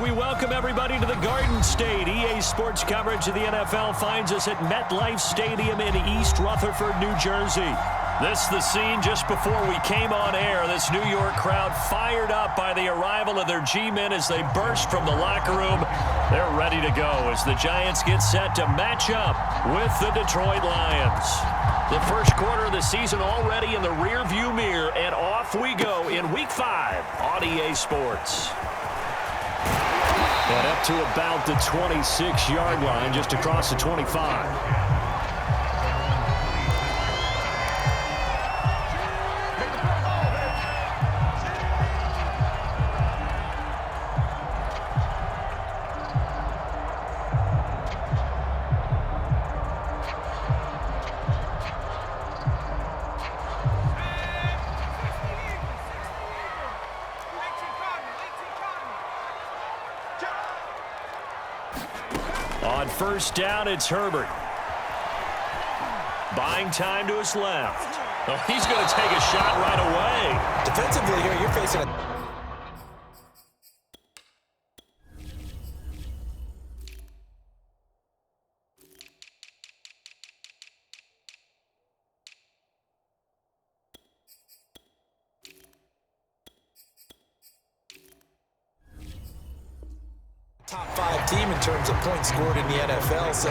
We welcome everybody to the Garden State. EA Sports coverage of the NFL finds us at MetLife Stadium in East Rutherford, New Jersey. This is the scene just before we came on air. This New York crowd fired up by the arrival of their G-men as they burst from the locker room. They're ready to go as the Giants get set to match up with the Detroit Lions. The first quarter of the season already in the rearview mirror, and off we go in Week 5 on EA Sports. And up to about the 26-yard line, just across the 25. On first down, it's Herbert. Buying time to his left. Oh, he's going to take a shot right away. Defensively here, you're facing a... top 5 team in terms of points scored in the NFL. So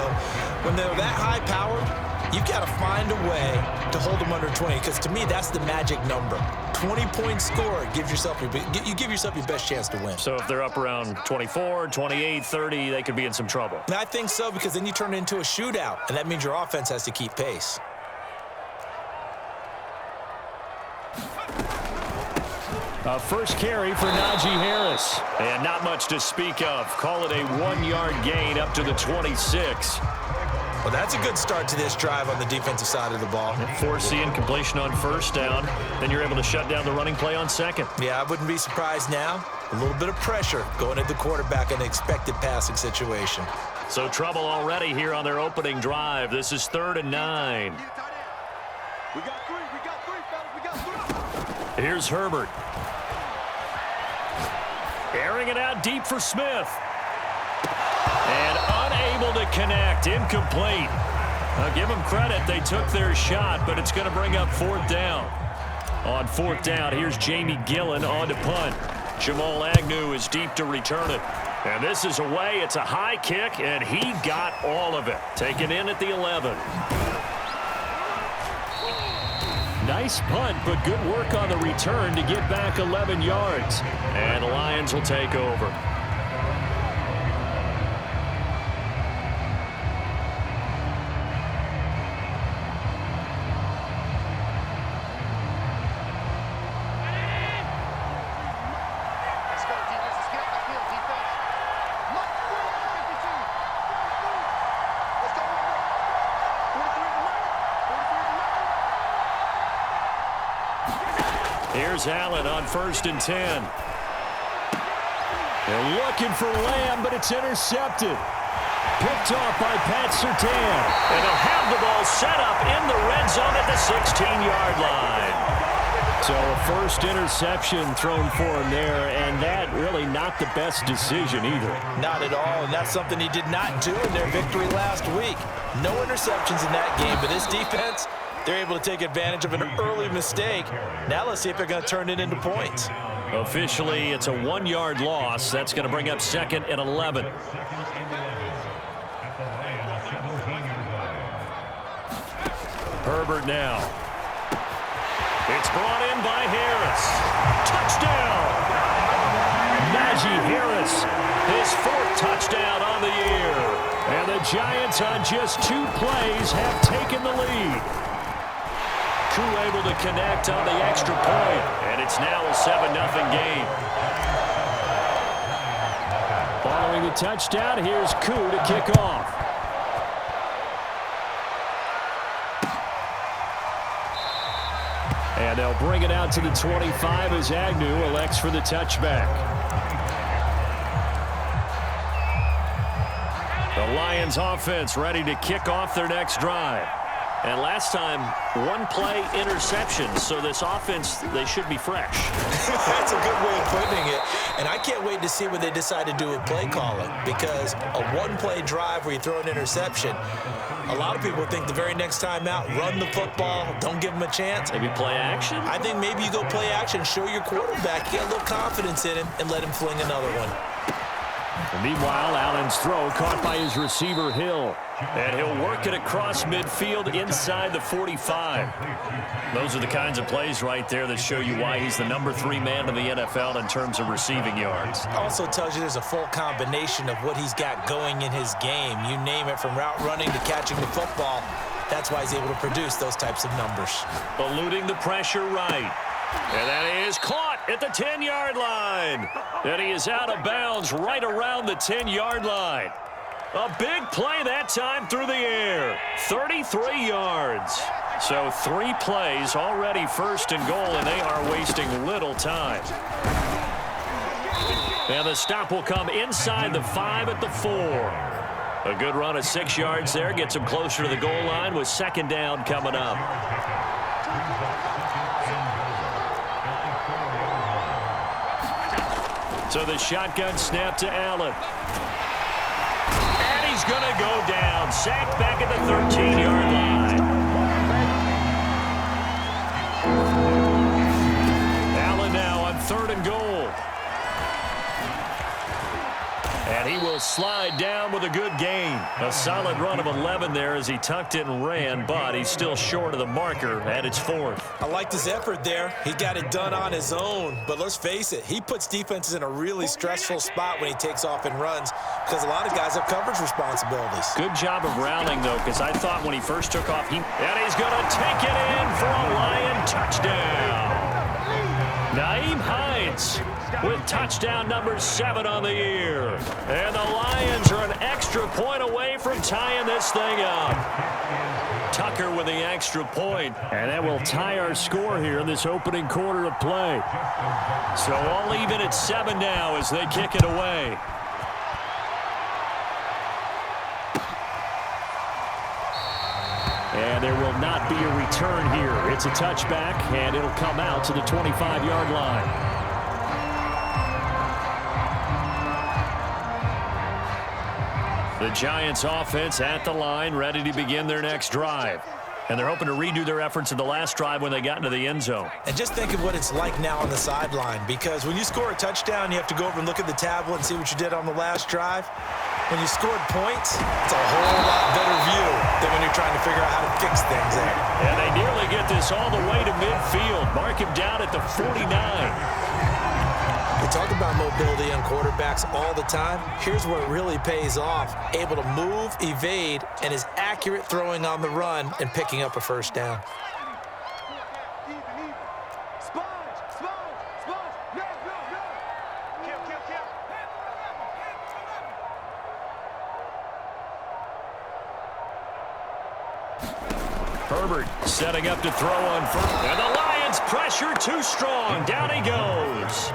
when they're that high powered, you've got to find a way to hold them under 20, because to me that's the magic number. 20-point score gives yourself your best chance to win. So if they're up around 24, 28, 30, they could be in some trouble. And I think so, because then you turn it into a shootout, and that means your offense has to keep pace. A first carry for Najee Harris. And not much to speak of. Call it a 1-yard gain up to the 26. Well, that's a good start to this drive on the defensive side of the ball. Force the incompletion on first down. Then you're able to shut down the running play on second. Yeah, I wouldn't be surprised now. A little bit of pressure going at the quarterback in an expected passing situation. So trouble already here on their opening drive. This is 3rd and 9. We got three, fellas. We got 3. Here's Herbert. Airing it out deep for Smith. And unable to connect. Incomplete. I'll give them credit. They took their shot, but it's going to bring up 4th down. On 4th down, here's Jamie Gillen on to punt. Jamal Agnew is deep to return it. And this is away. It's a high kick, and he got all of it. Taken in at the 11. Nice punt, but good work on the return to get back 11 yards. And the Lions will take over. Let's go, defense. Let's get up the field, defense. Look, 52. Let's go. 43 to 9. Here's Allen on 1st and 10. They're looking for Lamb, but it's intercepted. Picked off by Pat Surtain. And they'll have the ball set up in the red zone at the 16-yard line. So a first interception thrown for him there, and that really not the best decision either. Not at all, and that's something he did not do in their victory last week. No interceptions in that game, but his defense, they're able to take advantage of an early mistake. Now let's see if they're going to turn it into points. Officially, it's a 1-yard loss. That's going to bring up 2nd and 11. Herbert now. It's brought in by Harris. Touchdown! Najee Harris, his 4th touchdown on the year. And the Giants on just 2 plays have taken the lead. Koo able to connect on the extra point, and it's now a 7-0 game. Following the touchdown, here's Koo to kick off. And they'll bring it out to the 25 as Agnew elects for the touchback. The Lions offense ready to kick off their next drive. And last time, 1-play interception. So this offense, they should be fresh. That's a good way of putting it. And I can't wait to see what they decide to do with play calling, because a one-play drive where you throw an interception, a lot of people think the very next time out, run the football, don't give them a chance. Maybe play action? I think maybe you go play action, show your quarterback, get a little confidence in him, and let him fling another one. And meanwhile, Allen's throw caught by his receiver, Hill. And he'll work it across midfield inside the 45. Those are the kinds of plays right there that show you why he's the #3 man in the NFL in terms of receiving yards. Also tells you there's a full combination of what he's got going in his game. You name it, from route running to catching the football. That's why he's able to produce those types of numbers. Eluding the pressure right. And that is caught at the 10-yard line. And he is out of bounds right around the 10-yard line. A big play that time through the air. 33 yards. So 3 plays already first and goal, and they are wasting little time. And the stop will come inside the 5 at the 4. A good run of 6 yards there gets him closer to the goal line with second down coming up. So the shotgun snap to Allen. And he's going to go down. Sacked back at the 13-yard line. Allen now on 3rd and goal. And he will slide down with a good gain. A solid run of 11 there as he tucked it and ran, but he's still short of the marker, and it's 4th. I liked his effort there. He got it done on his own. But let's face it, he puts defenses in a really stressful spot when he takes off and runs, because a lot of guys have coverage responsibilities. Good job of rounding, though, because I thought when he first took off, and he's going to take it in for a Lion touchdown. Nyheim Hines with touchdown number 7 on the year. And the Lions are an extra point away from tying this thing up. Tucker with the extra point. And that will tie our score here in this opening quarter of play. So all even at 7 now as they kick it away. And there will not be a return here. It's a touchback, and it'll come out to the 25-yard line. The Giants offense at the line, ready to begin their next drive. And they're hoping to redo their efforts in the last drive when they got into the end zone. And just think of what it's like now on the sideline, because when you score a touchdown, you have to go over and look at the tablet and see what you did on the last drive. When you scored points, it's a whole lot better view than when you're trying to figure out how to fix things there. And they nearly get this all the way to midfield. Mark him down at the 49. We talk about mobility on quarterbacks all the time. Here's where it really pays off. Able to move, evade, and is accurate throwing on the run and picking up a first down. Herbert setting up to throw on first. And the Lions pressure too strong. Down he goes.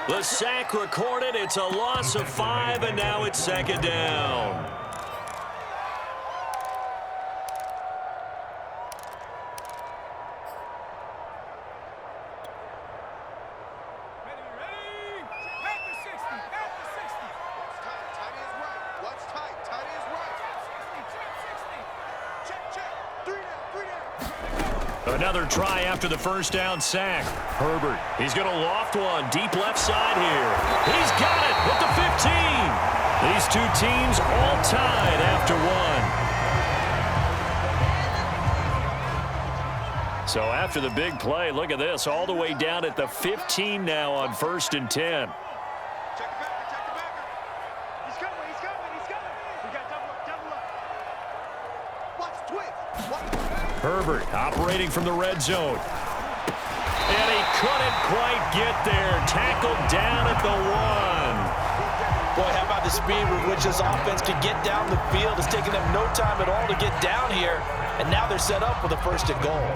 The sack recorded. It's a loss of 5, and now it's second down. Another try after the first down sack. Herbert, he's going to loft one deep left side here. He's got it at the 15. These two teams all tied after 1. So after the big play, look at this, all the way down at the 15 now on 1st and 10. Herbert operating from the red zone. And he couldn't quite get there. Tackled down at the 1. Boy, how about the speed with which this offense can get down the field? It's taken them no time at all to get down here. And now they're set up with a 1st and goal.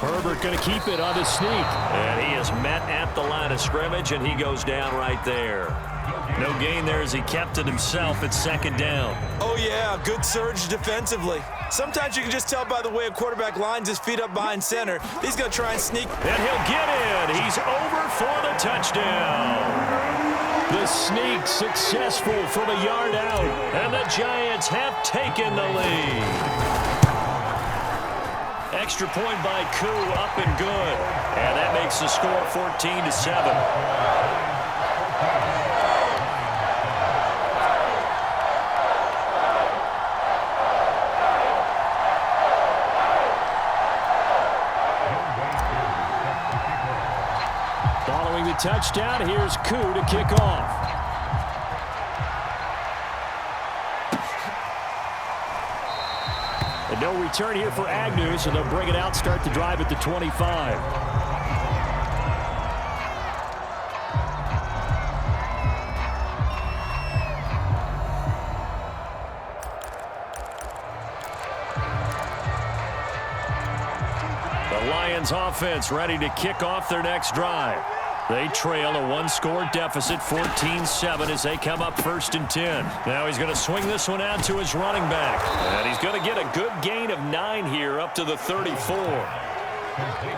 Herbert going to keep it on the sneak. And he is met at the line of scrimmage, and he goes down right there. No gain there as he kept it himself at second down. Oh, yeah, good surge defensively. Sometimes you can just tell by the way a quarterback lines his feet up behind center. He's going to try and sneak. And he'll get in. He's over for the touchdown. The sneak successful from a yard out. And the Giants have taken the lead. Extra point by Koo, up and good. And that makes the score 14-7. Following the touchdown, here's Koo to kick off. And no return here for Agnew, so they'll bring it out, start the drive at the 25. The Lions offense ready to kick off their next drive. They trail a one-score deficit, 14-7, as they come up 1st and 10. Now he's going to swing this one out to his running back. And he's going to get a good gain of 9 here up to the 34.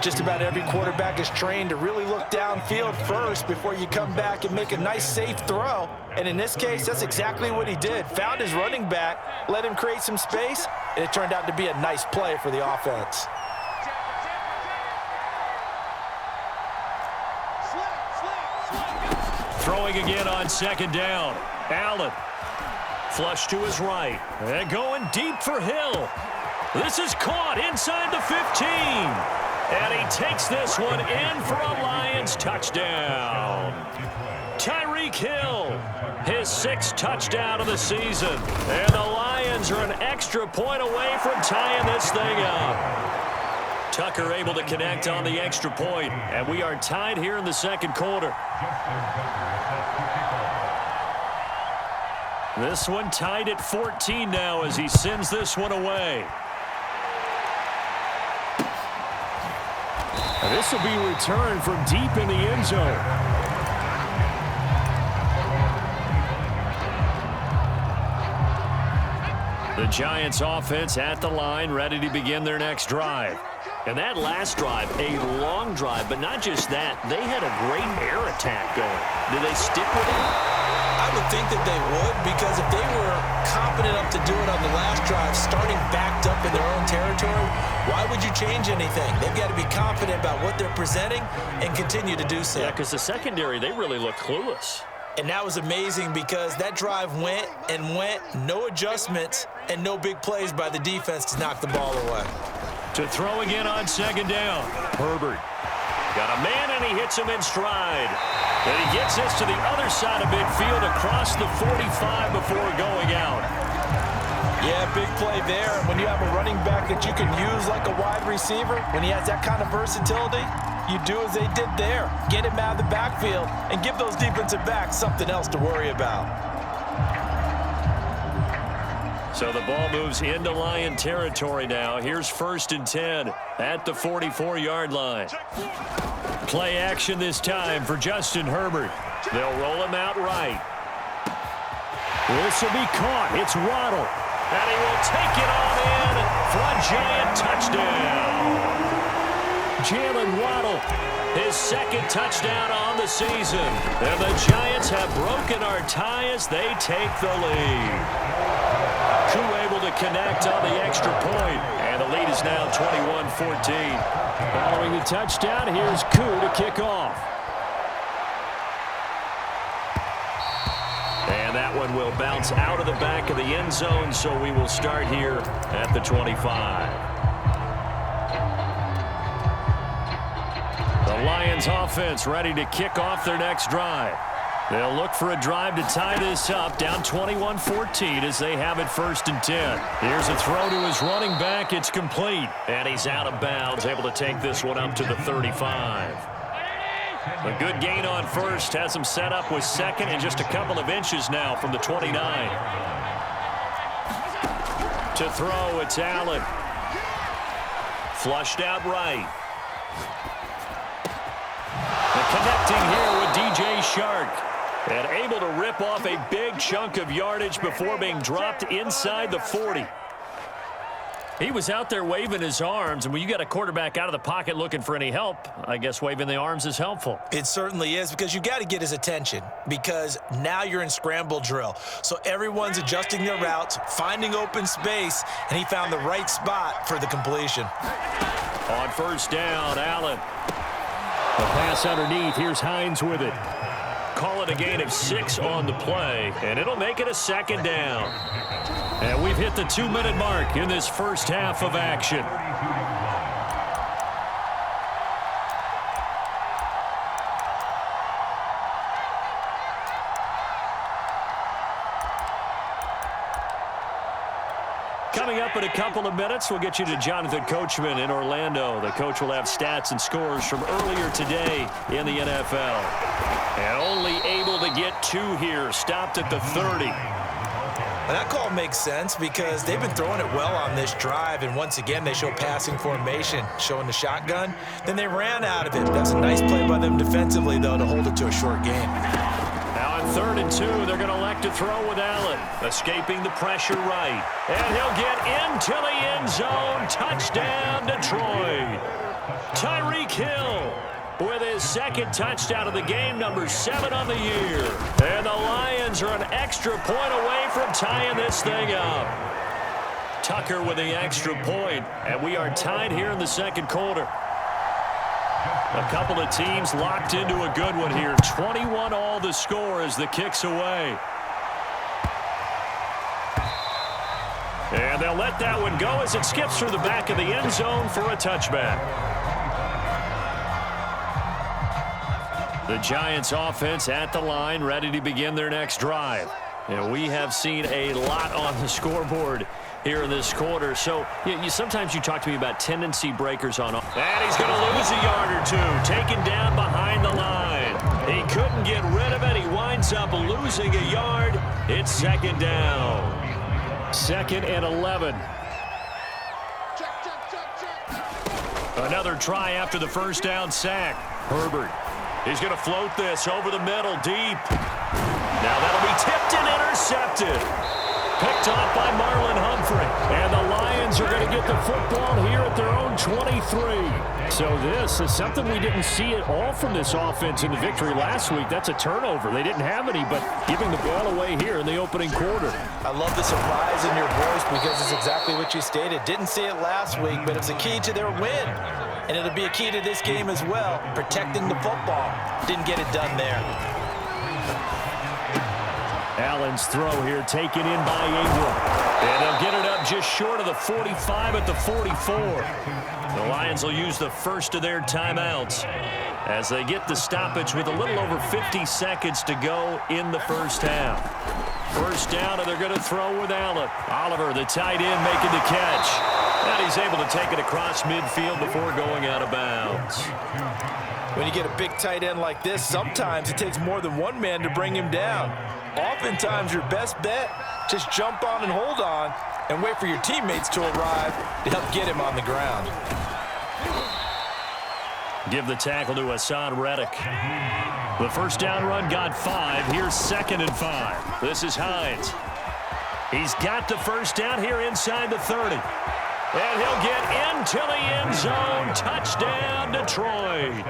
Just about every quarterback is trained to really look downfield first before you come back and make a nice, safe throw. And in this case, that's exactly what he did. Found his running back, let him create some space, and it turned out to be a nice play for the offense. Throwing again on 2nd down. Allen. Flush to his right. And going deep for Hill. This is caught inside the 15. And he takes this one in for a Lions touchdown. Tyreek Hill, his 6th touchdown of the season. And the Lions are an extra point away from tying this thing up. Tucker able to connect on the extra point, and we are tied here in the 2nd quarter. This one tied at 14 now as he sends this one away. And this will be returned from deep in the end zone. The Giants offense at the line, ready to begin their next drive. And that last drive, a long drive, but not just that. They had a great air attack going. Did they stick with it? I would think that they would, because if they were confident enough to do it on the last drive, starting backed up in their own territory, why would you change anything? They've got to be confident about what they're presenting and continue to do so. Yeah, because the secondary, they really look clueless. And that was amazing because that drive went and went, no adjustments, and no big plays by the defense to knock the ball away. To throw again on 2nd down. Herbert. Got a man, and he hits him in stride. And he gets this to the other side of midfield across the 45 before going out. Yeah, big play there. And when you have a running back that you can use like a wide receiver, when he has that kind of versatility, you do as they did there. Get him out of the backfield and give those defensive backs something else to worry about. So the ball moves into Lion territory now. Here's 1st and 10 at the 44-yard line. Play action this time for Justin Herbert. They'll roll him out right. This will be caught. It's Waddle. And he will take it on in for a Giant touchdown. Jalen Waddle, his 2nd touchdown on the season. And the Giants have broken our tie as they take the lead. Koo able to connect on the extra point, and the lead is now 21-14. Following the touchdown, here's Koo to kick off. And that one will bounce out of the back of the end zone, so we will start here at the 25. The Lions offense ready to kick off their next drive. They'll look for a drive to tie this up, down 21-14 as they have it 1st and 10. Here's a throw to his running back. It's complete. And he's out of bounds, able to take this one up to the 35. A good gain on 1st, has him set up with 2nd and just a couple of inches now from the 29. To throw, it's Allen. Flushed out right. And connecting here with DJ Shark. And able to rip off a big chunk of yardage before being dropped inside the 40. He was out there waving his arms, and when you got a quarterback out of the pocket looking for any help, I guess waving the arms is helpful. It certainly is, because you've got to get his attention, because now you're in scramble drill. So everyone's adjusting their routes, finding open space, and he found the right spot for the completion. On first down, Allen. The pass underneath. Here's Hines with it. Call it a gain of 6 on the play, and it'll make it a second down. And we've hit the 2-minute mark in this first half of action. Coming up in a couple of minutes, we'll get you to Jonathan Coachman in Orlando. The coach will have stats and scores from earlier today in the NFL. And only able to get 2 here, stopped at the 30. And that call makes sense because they've been throwing it well on this drive, and once again they show passing formation, showing the shotgun. Then they ran out of it. That's a nice play by them defensively, though, to hold it to a short game. Now on 3rd and 2, they're going to elect to throw with Allen, escaping the pressure right. And he'll get into the end zone. Touchdown, Detroit. Tyreek Hill with his 2nd touchdown of the game, number 7 on the year. And the Lions are an extra point away from tying this thing up. Tucker with the extra point, and we are tied here in the 2nd quarter. A couple of teams locked into a good one here. 21 all the score as the kick's away. And they'll let that one go as it skips through the back of the end zone for a touchback. The Giants offense at the line, ready to begin their next drive. And we have seen a lot on the scoreboard here in this quarter. So sometimes you talk to me about tendency breakers on. And he's going to lose a yard or 2, taken down behind the line. He couldn't get rid of it. He winds up losing a yard. It's 2nd down. 2nd and 11. Another try after the first down sack. Herbert. He's going to float this over the middle, deep. Now that'll be tipped and intercepted. Picked off by Marlon Humphrey. And the Lions are going to get the football here at their own 23. So this is something we didn't see at all from this offense in the victory last week. That's a turnover. They didn't have any, but giving the ball away here in the opening quarter. I love the surprise in your voice because it's exactly what you stated. Didn't see it last week, but it's a key to their win. And it'll be a key to this game as well, protecting the football. Didn't get it done there. Allen's throw here taken in by Ingram. And they'll get it up just short of the 45 at the 44. The Lions will use the first of their timeouts as they get the stoppage with a little over 50 seconds to go in the first half. First down, and they're going to throw with Allen. Oliver, the tight end, making the catch. And he's able to take it across midfield before going out of bounds. When you get a big tight end like this, sometimes it takes more than one man to bring him down. Oftentimes, your best bet, just jump on and hold on and wait for your teammates to arrive to help get him on the ground. Give the tackle to Hassan Reddick. The first down run got 5. Here's 2nd and 5. This is Hines. He's got the first down here inside the 30. And he'll get into the end zone. Touchdown, Detroit.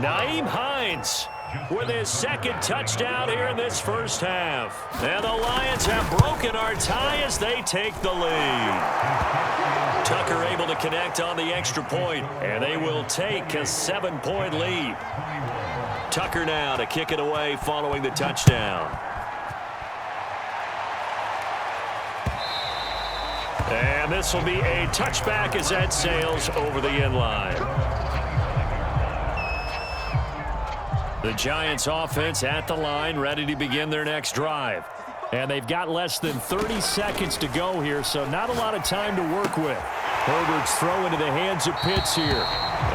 Nyheim Hines with his 2nd touchdown here in this first half. And the Lions have broken our tie as they take the lead. Tucker able to connect on the extra point, and they will take a 7-point lead. Tucker now to kick it away following the touchdown. And this will be a touchback as that sails over the end line. The Giants offense at the line, ready to begin their next drive. And they've got less than 30 seconds to go here, so not a lot of time to work with. Herbert's throw into the hands of Pitts here.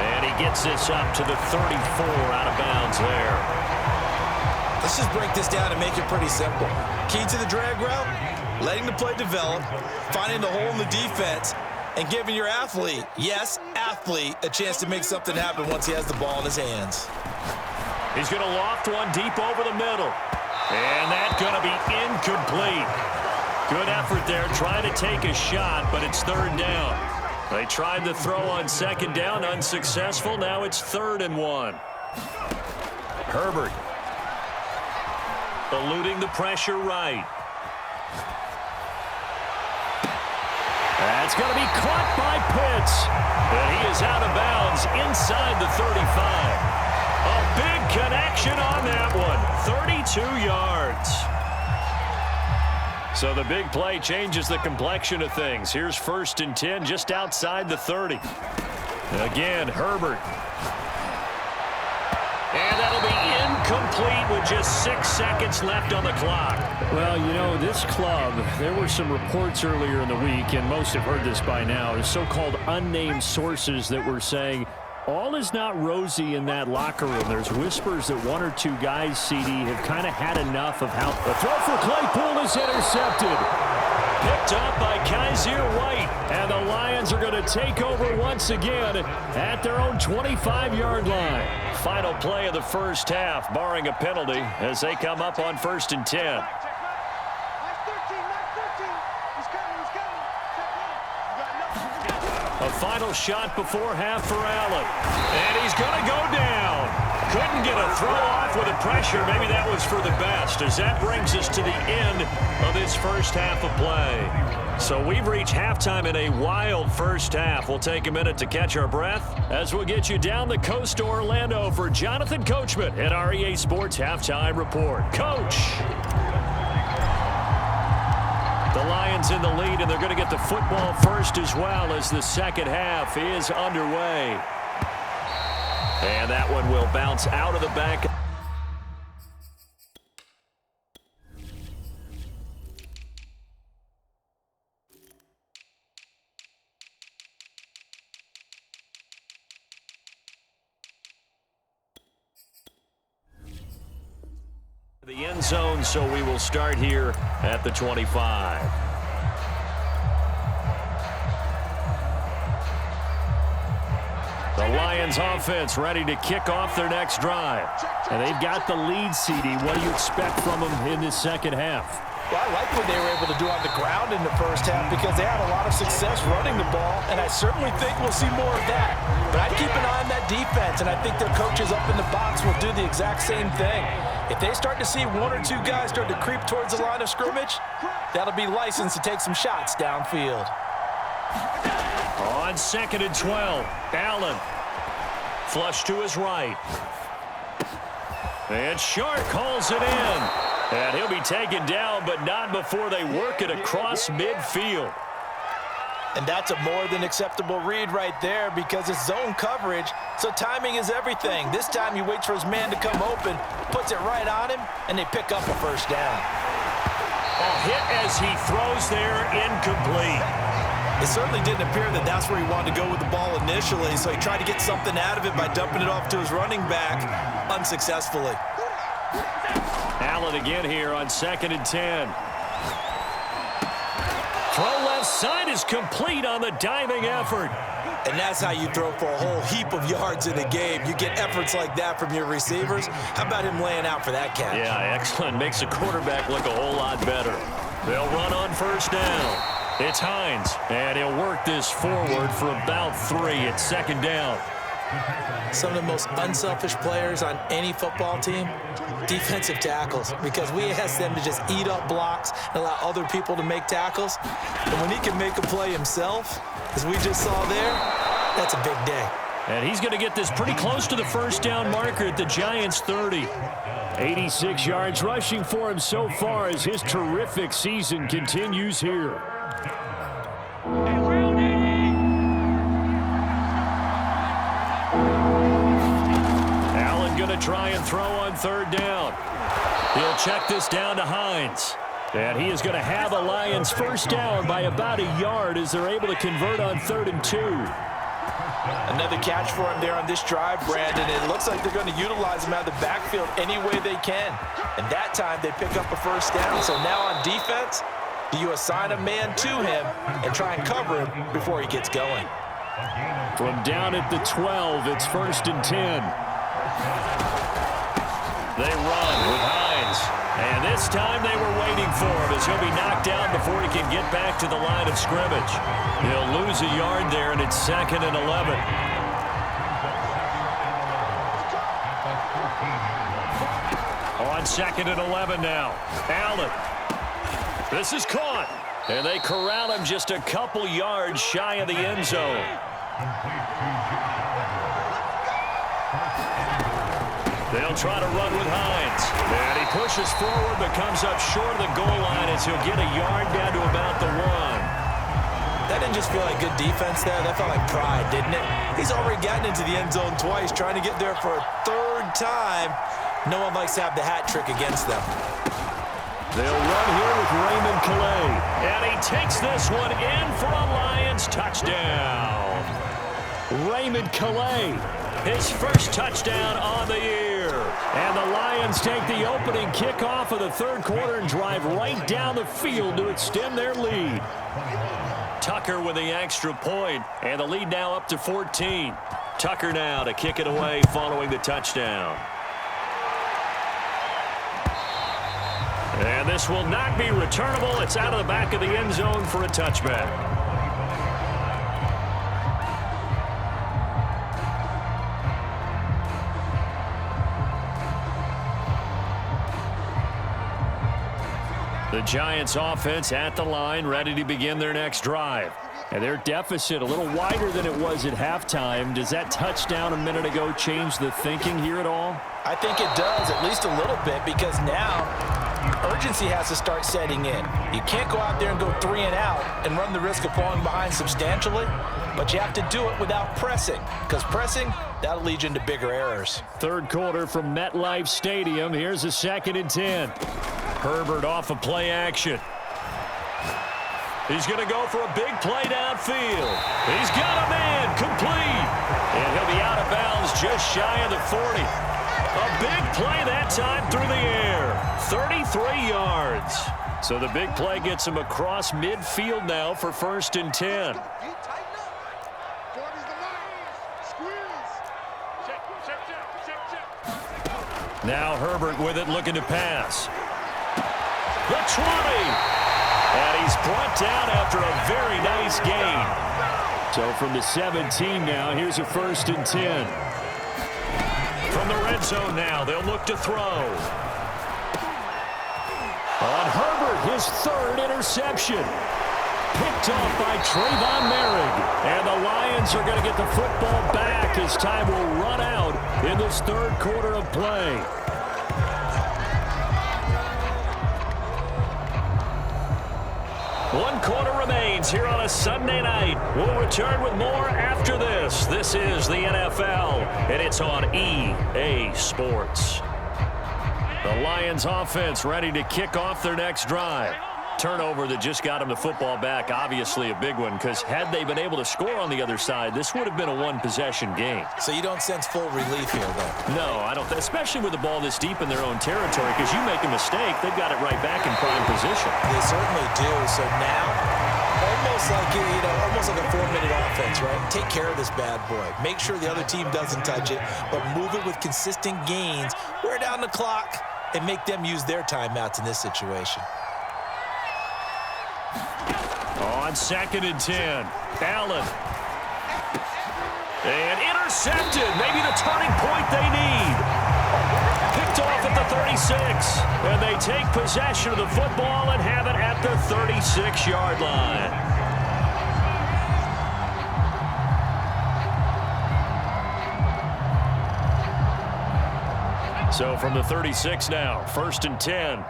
And he gets this up to the 34 out of bounds there. Let's just break this down and make it pretty simple. Key to the drag route, letting the play develop, finding the hole in the defense, and giving your athlete, yes, athlete, a chance to make something happen once he has the ball in his hands. He's going to loft one deep over the middle. And that's going to be incomplete. Good effort there, trying to take a shot, but it's third down. They tried the throw on second down, unsuccessful. Now it's 3rd and 1. Herbert. Eluding the pressure right. That's going to be caught by Pitts. And he is out of bounds inside the 35. A big connection on that one. 32 yards. So the big play changes the complexion of things. Here's 1st and 10 just outside the 30. Again, Herbert. And that'll be incomplete with just 6 seconds left on the clock. Well, you know, this club, there were some reports earlier in the week, and most have heard this by now, the so-called unnamed sources that were saying all is not rosy in that locker room. There's whispers that 1 or 2 guys, CD, have kind of had enough of how the throw for Claypool is intercepted. Picked up by Kaiser White. And the Lions are going to take over once again at their own 25-yard line. Final play of the first half, barring a penalty, as they come up on 1st and 10. A final shot before half for Allen. And he's going to go down. Couldn't get a throw off with the pressure. Maybe that was for the best, as that brings us to the end of this first half of play. So we've reached halftime in a wild first half. We'll take a minute to catch our breath as we'll get you down the coast to Orlando for Jonathan Coachman at our EA Sports Halftime Report. Coach! The Lions in the lead, and they're going to get the football first as well as the second half is underway. And that one will bounce out of the back. The end zone, so we will start here at the 25. The Lions offense ready to kick off their next drive. And they've got the lead, CD. What do you expect from them in this second half? Well, I like what they were able to do on the ground in the first half because they had a lot of success running the ball, and I certainly think we'll see more of that. But I'd keep an eye on that defense, and I think their coaches up in the box will do the exact same thing. If they start to see 1 or 2 guys start to creep towards the line of scrimmage, that'll be licensed to take some shots downfield. On 2nd and 12, Allen. Flush to his right. And Shark calls it in. And he'll be taken down, but not before they work it across midfield. And that's a more than acceptable read right there because it's zone coverage, so timing is everything. This time he waits for his man to come open, puts it right on him, and they pick up a first down. A hit as he throws there, incomplete. It certainly didn't appear that that's where he wanted to go with the ball initially, so he tried to get something out of it by dumping it off to his running back unsuccessfully. Allen again here on 2nd and 10. Throw left side is complete on the diving effort. And that's how you throw for a whole heap of yards in a game. You get efforts like that from your receivers. How about him laying out for that catch? Yeah, excellent. Makes the quarterback look a whole lot better. They'll run on first down. It's Hines, and he'll work this forward for about 3 at 2nd down. Some of the most unselfish players on any football team, defensive tackles, because we ask them to just eat up blocks and allow other people to make tackles. And when he can make a play himself, as we just saw there, that's a big day. And he's going to get this pretty close to the first down marker at the Giants' 30. 86 yards rushing for him so far as his terrific season continues here. Allen going to try and throw on 3rd down. He'll check this down to Hines. And he is going to have the Lions first down by about a yard as they're able to convert on 3rd and 2. Another catch for him there on this drive, Brandon. It looks like they're going to utilize him out of the backfield any way they can. And that time they pick up a first down. So now on defense, do you assign a man to him and try and cover him before he gets going? From down at the 12, it's 1st and 10. They run with Hines. And this time they were waiting for him as he'll be knocked down before he can get back to the line of scrimmage. He'll lose a yard there, and it's 2nd and 11. On 2nd and 11 now. Allen. This is caught. And they corral him just a couple yards shy of the end zone. They'll try to run with Hines. And he pushes forward but comes up short of the goal line as he'll get a yard down to about the 1. That didn't just feel like good defense there. That felt like pride, didn't it? He's already gotten into the end zone twice, trying to get there for a 3rd time. No one likes to have the hat trick against them. They'll run here with Raymond Calais. And he takes this one in for a Lions touchdown. Raymond Calais, his first touchdown on the year. And the Lions take the opening kickoff of the 3rd quarter and drive right down the field to extend their lead. Tucker with the extra point, and the lead now up to 14. Tucker now to kick it away following the touchdown. And this will not be returnable. It's out of the back of the end zone for a touchback. The Giants offense at the line, ready to begin their next drive. And their deficit a little wider than it was at halftime. Does that touchdown a minute ago change the thinking here at all? I think it does, at least a little bit, because now urgency has to start setting in. You can't go out there and go 3 and out and run the risk of falling behind substantially, but you have to do it without pressing, because pressing, that'll lead you into bigger errors. 3rd quarter from MetLife Stadium. Here's a 2nd and 10. Herbert off of play action. He's going to go for a big play downfield. He's got a man complete. And he'll be out of bounds just shy of the 40. A big play that time through the air. 33 yards. So the big play gets him across midfield now for 1st and 10. Now Herbert with it, looking to pass. The 20. And he's brought down after a very nice gain. So from the 17 now, here's a 1st and 10. From the red zone now, they'll look to throw. On Herbert, his 3rd interception. Picked off by Trayvon Merrick. And the Lions are going to get the football back as time will run out in this 3rd quarter of play. 1 quarter remains here on a Sunday night. We'll return with more after this. This is the NFL, and it's on EA Sports. The Lions offense ready to kick off their next drive. Turnover that just got them the football back, obviously a big one, because had they been able to score on the other side, this would have been a 1-possession game. So you don't sense full relief here, though? No, I don't, especially with the ball this deep in their own territory, because you make a mistake, they've got it right back in prime position. They certainly do. So now, almost like almost like a 4-minute offense, right? Take care of this bad boy. Make sure the other team doesn't touch it, but move it with consistent gains. Wear down the clock and make them use their timeouts in this situation. On 2nd and 10, Allen. And intercepted. Maybe the turning point they need. Picked off at the 36. And they take possession of the football and have it at the 36-yard line. So from the 36 now, 1st and 10.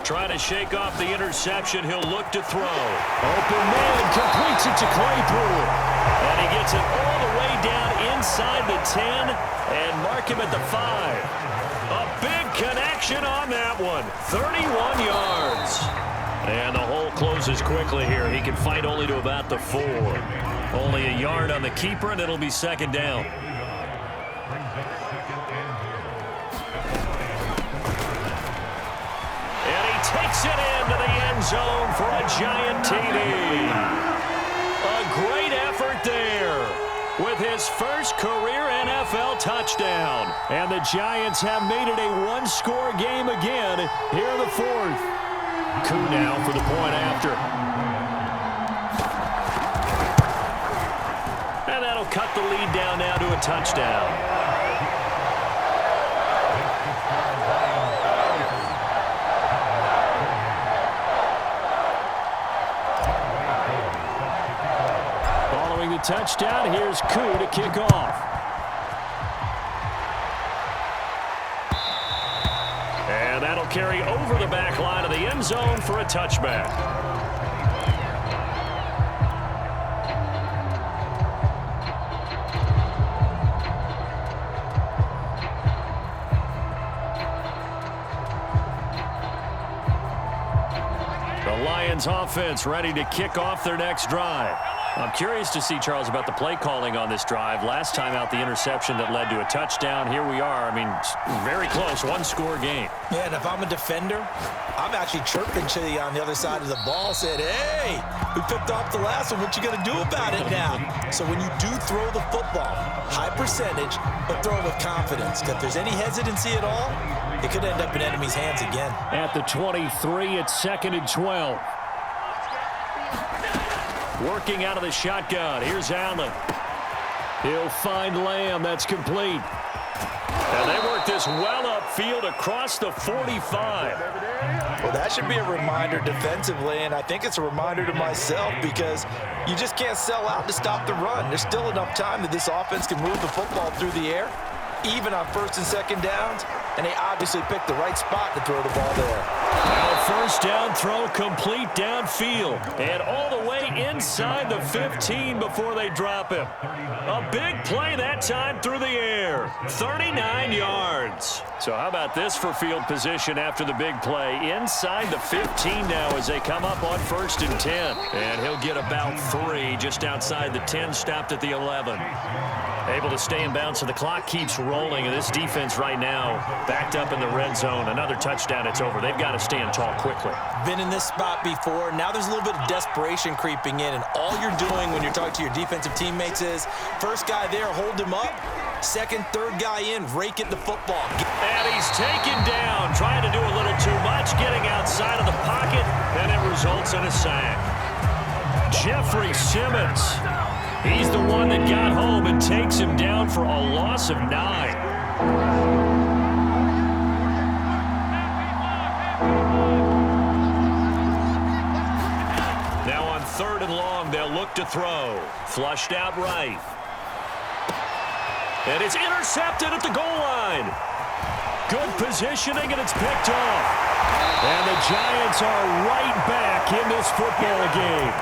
Trying to shake off the interception. He'll look to throw. Open man completes it to Claypool. And he gets it all the way down inside the 10 and mark him at the 5. A big connection on that one. 31 yards. And the hole closes quickly here. He can fight only to about the 4. Only a yard on the keeper, and it'll be 2nd down. Takes it into the end zone for a giant TD. A great effort there. with his first career NFL touchdown. And the Giants have made it a one-score game again here in the fourth. Koo now for the point after. And that'll cut the lead down now to a touchdown. The touchdown, here's Koo to kick off. And that'll carry over the back line of the end zone for a touchback. The Lions offense ready to kick off their next drive. I'm curious to see, Charles, about the play calling on this drive. Last time out, the interception that led to a touchdown. Here we are. I mean, very close, one-score game. Yeah, and if I'm a defender, I'm actually chirping Chili on the other side of the ball, said, hey, we picked off the last one. What you going to do about it now? So when you do throw the football, high percentage, but throw it with confidence. If there's any hesitancy at all, it could end up in enemy's hands again. At the 23, it's 2nd and 12. Working out of the shotgun. Here's Allen. He'll find Lamb. That's complete. And they work this well upfield across the 45. Well, that should be a reminder defensively, and I think it's a reminder to myself because you just can't sell out to stop the run. There's still enough time that this offense can move the football through the air, even on 1st and 2nd downs, and they obviously picked the right spot to throw the ball there. Now first down throw complete downfield and all the way inside the 15 before they drop him. A big play that time through the air. 39 yards. So how about this for field position after the big play? Inside the 15 now as they come up on 1st and 10. And he'll get about 3 just outside the 10, stopped at the 11. Able to stay in bounds, so the clock keeps rolling, and this defense right now backed up in the red zone. Another touchdown, it's over. They've got to stand tall quickly. Been in this spot before. Now there's a little bit of desperation creeping in, and all you're doing when you're talking to your defensive teammates is first guy there, hold him up. Second, third guy in, rake at the football. And he's taken down, trying to do a little too much, getting outside of the pocket, and it results in a sack. Jeffrey Simmons. He's the one that got home and takes him down for a loss of 9. Now on 3rd and long, they'll look to throw. Flushed out right. And it's intercepted at the goal line. Good positioning, and it's picked off. And the Giants are right back in this football game.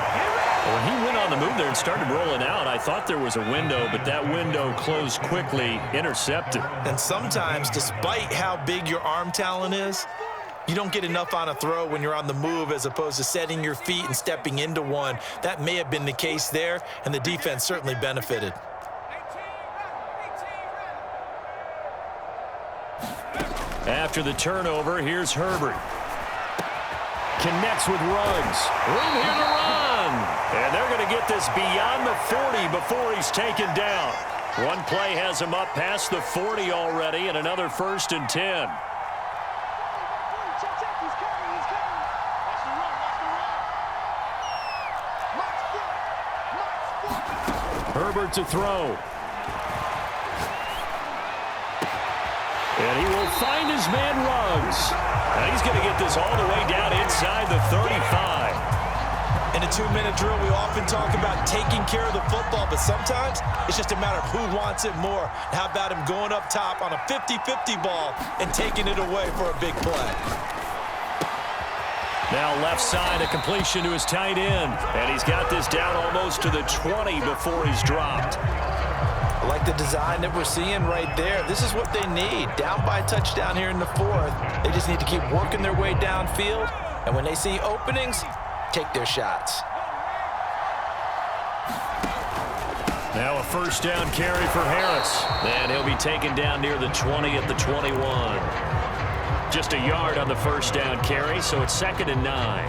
When he went on the move there and started rolling out, I thought there was a window, but that window closed quickly, intercepted. And sometimes, despite how big your arm talent is, you don't get enough on a throw when you're on the move as opposed to setting your feet and stepping into one. That may have been the case there, and the defense certainly benefited. After the turnover, here's Herbert. Connects with Ruggs. Room here to run. And they're going to get this beyond the 40 before he's taken down. One play has him up past the 40 already, and another 1st and 10. Herbert to throw. And he will find his man Ruggs. And he's going to get this all the way down inside the 35. In a 2-minute drill, we often talk about taking care of the football, but sometimes it's just a matter of who wants it more. How about him going up top on a 50-50 ball and taking it away for a big play? Now left side, a completion to his tight end. And he's got this down almost to the 20 before he's dropped. I like the design that we're seeing right there. This is what they need. Down by a touchdown here in the 4th. They just need to keep working their way downfield. And when they see openings, take their shots. Now a first down carry for Harris. And he'll be taken down near the 20 at the 21. Just a yard on the first down carry, so it's 2nd and 9.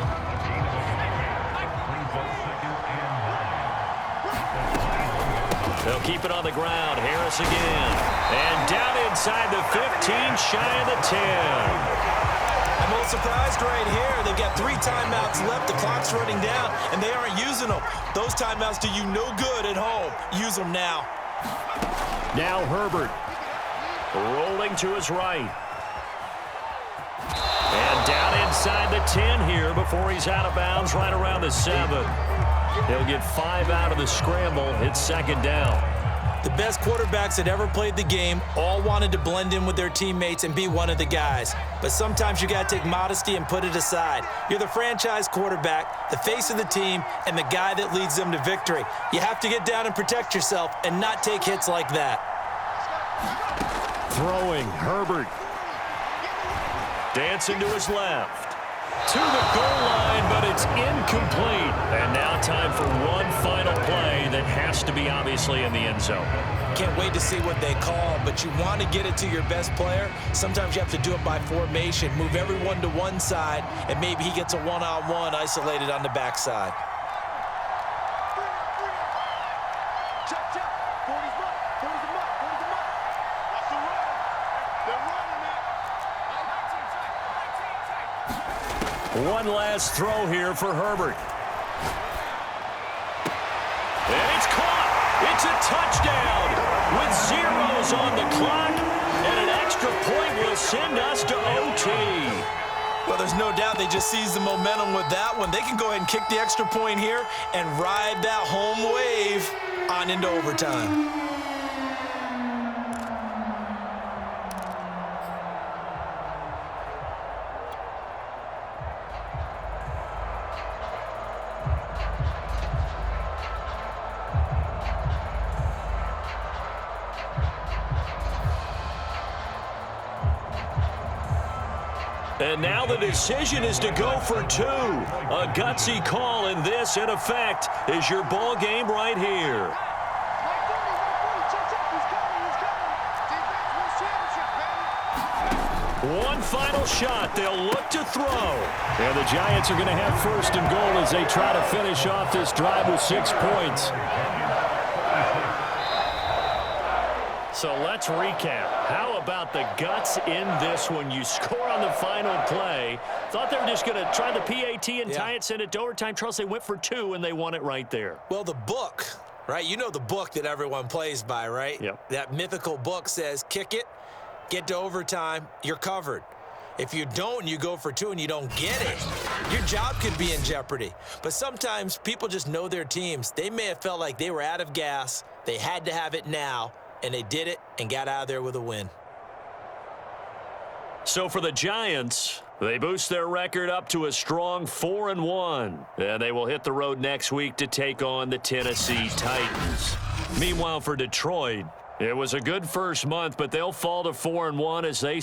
They'll keep it on the ground. Harris again. And down inside the 15, shy of the 10. I'm a little surprised right here. They've got 3 timeouts left. The clock's running down, and they aren't using them. Those timeouts do you no good at home. Use them now. Now Herbert. Rolling to his right. And down inside the 10 here before he's out of bounds right around the 7. He'll get 5 out of the scramble. It's second down. The best quarterbacks that ever played the game all wanted to blend in with their teammates and be one of the guys. But sometimes you got to take modesty and put it aside. You're the franchise quarterback, the face of the team, and the guy that leads them to victory. You have to get down and protect yourself and not take hits like that. Throwing, Herbert. Dancing to his left. To the goal line, but it's incomplete. And now time for one final play that has to be obviously in the end zone. Can't wait to see what they call, but you want to get it to your best player. Sometimes you have to do it by formation. Move everyone to one side, and maybe he gets a one-on-one isolated on the backside. One last throw here for Herbert. And it's caught. It's a touchdown with zeros on the clock. And an extra point will send us to OT. Well, there's no doubt they just seized the momentum with that one. They can go ahead and kick the extra point here and ride that home wave on into overtime. And now the decision is to go for 2. A gutsy call, and this, in effect, is your ball game right here. One final shot. They'll look to throw. And the Giants are going to have first and goal as they try to finish off this drive with 6 points. So let's recap. How about the guts in this one? You score on the final play. Thought they were just going to try the PAT and tie it, send it to overtime. Charles, they went for 2, and they won it right there. Well, the book, right? You know the book that everyone plays by, right? Yep. That mythical book says, kick it, get to overtime, you're covered. If you don't and you go for 2 and you don't get it, your job could be in jeopardy. But sometimes people just know their teams. They may have felt like they were out of gas. They had to have it now. And they did it and got out of there with a win. So for the Giants, they boost their record up to a strong 4-1. And they will hit the road next week to take on the Tennessee Titans. Meanwhile, for Detroit, it was a good first month, but they'll fall to 4-1 as they